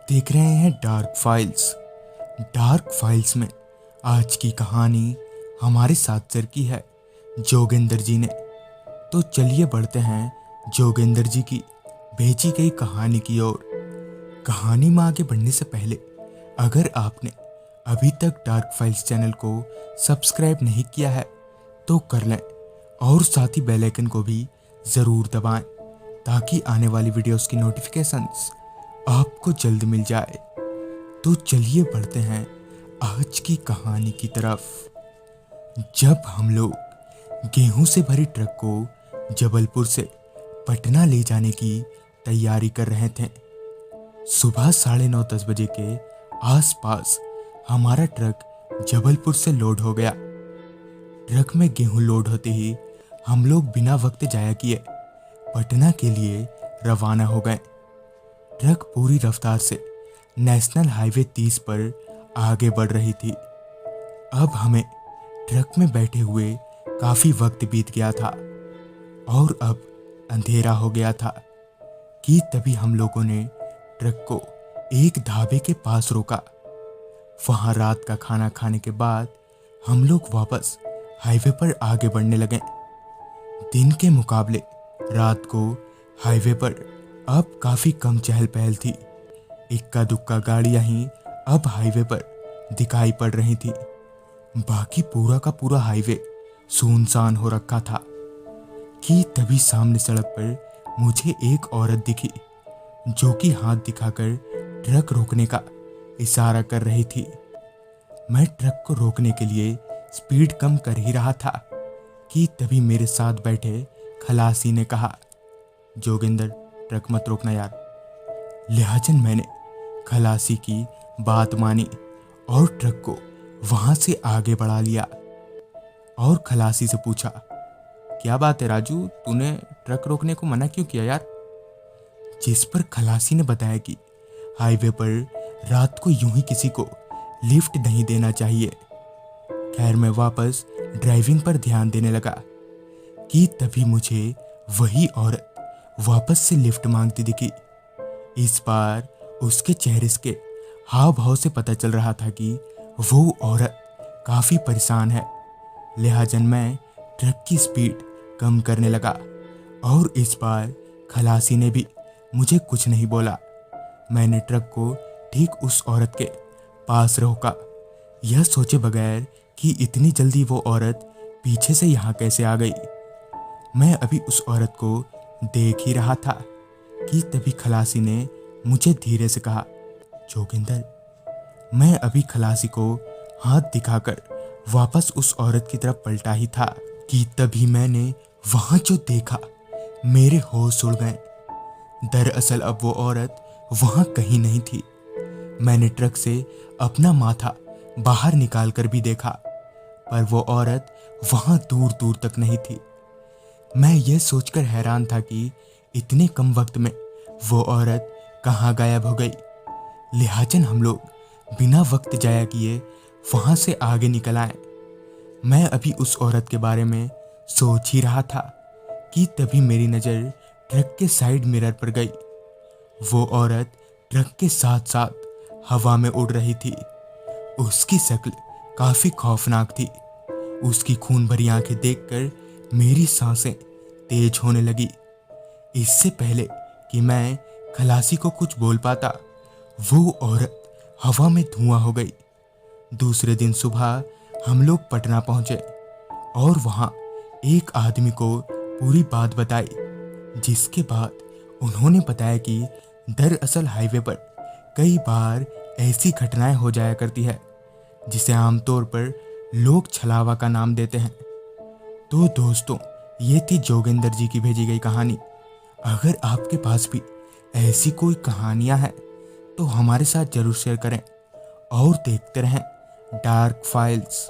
देख रहे हैं डार्क फाइल्स। डार्क फाइल्स में आज की कहानी हमारे साथ शेयर की है जोगेंद्र जी ने। तो चलिए बढ़ते हैं जोगेंद्र जी की भेजी गई कहानी की ओर। कहानी में आगे बढ़ने से पहले अगर आपने अभी तक डार्क फाइल्स चैनल को सब्सक्राइब नहीं किया है तो कर लें और साथ ही बेल आइकन को भी ज़रूर दबाएं ताकि आने वाली वीडियोस की नोटिफिकेशंस आपको जल्द मिल जाए। तो चलिए बढ़ते हैं आज की कहानी की तरफ। जब हम लोग गेहूं से भरी ट्रक को जबलपुर से पटना ले जाने की तैयारी कर रहे थे। सुबह 9:30-10 बजे के आसपास हमारा ट्रक जबलपुर से लोड हो गया। ट्रक में गेहूं लोड होते ही हम लोग बिना वक्त जाया किए पटना के लिए रवाना हो गए। ट्रक पूरी रफ्तार से नेशनल हाईवे 30 पर आगे बढ़ रही थी। अब हमें ट्रक में बैठे हुए काफी वक्त बीत गया था और अब अंधेरा हो गया था कि तभी हम लोगों ने ट्रक को एक ढाबे के पास रोका। वहां रात का खाना खाने के बाद हम लोग वापस हाईवे पर आगे बढ़ने लगे। दिन के मुकाबले रात को हाईवे पर अब काफी कम चहल पहल थी। इक्का दुक्का गाड़ियां ही अब हाईवे पर दिखाई पड़ रही थी। बाकी पूरा का पूरा हाईवे सुनसान हो रखा था कि तभी सामने सड़क पर मुझे एक औरत दिखी जो कि हाथ दिखाकर ट्रक रोकने का इशारा कर रही थी। मैं ट्रक को रोकने के लिए स्पीड कम कर ही रहा था कि तभी मेरे साथ बैठे खलासी ने कहा, जोगिंदर ट्रक मत रोकना यार। लिहाजन मैंने खलासी की बात मानी और ट्रक को वहां से आगे बढ़ा लिया और खलासी से पूछा, क्या बात है राजू, तूने ट्रक रोकने को मना क्यों किया यार? जिस पर खलासी ने बताया कि हाईवे पर रात को यूं ही किसी को लिफ्ट नहीं देना चाहिए। खैर मैं वापस ड्राइविंग पर ध्यान देने लगा कि तभी मुझे वही औरत वापस से लिफ्ट मांगती दिखी। इस बार उसके चेहरे के हाव भाव से पता चल रहा था कि वो औरत काफी परेशान है। लिहाजन मैं ट्रक की स्पीड कम करने लगा और इस बार खलासी ने भी मुझे कुछ नहीं बोला। मैंने ट्रक को ठीक उस औरत के पास रोका, यह सोचे बगैर कि इतनी जल्दी वो औरत पीछे से यहाँ कैसे आ गई। मैं अभी उस औरत को देख ही रहा था कि तभी खलासी ने मुझे धीरे से कहा, जोगिंदर। मैं अभी खलासी को हाथ दिखाकर वापस उस औरत की तरफ पलटा ही था कि तभी मैंने वहां जो देखा मेरे होश उड़ गए। दरअसल अब वो औरत वहां कहीं नहीं थी। मैंने ट्रक से अपना माथा बाहर निकाल कर भी देखा पर वो औरत वहां दूर दूर तक नहीं थी। मैं ये सोचकर हैरान था कि इतने कम वक्त में वो औरत कहाँ गायब हो गई। लिहाजन हम लोग बिना वक्त जाया किए वहां से आगे निकल आए। मैं अभी उस औरत के बारे में सोच ही रहा था कि तभी मेरी नज़र ट्रक के साइड मिरर पर गई। वो औरत ट्रक के साथ साथ हवा में उड़ रही थी। उसकी शक्ल काफी खौफनाक थी। उसकी खून भरी आंखें देखकर मेरी सांसें तेज होने लगी। इससे पहले कि मैं खलासी को कुछ बोल पाता वो औरत हवा में धुआं हो गई। दूसरे दिन सुबह हम लोग पटना पहुंचे और वहां एक आदमी को पूरी बात बताई, जिसके बाद उन्होंने बताया कि दरअसल हाईवे पर कई बार ऐसी घटनाएं हो जाया करती है जिसे आमतौर पर लोग छलावा का नाम देते हैं। तो दोस्तों, ये थी जोगेंद्र जी की भेजी गई कहानी। अगर आपके पास भी ऐसी कोई कहानियां हैं तो हमारे साथ जरूर शेयर करें और देखते रहें डार्क फाइल्स।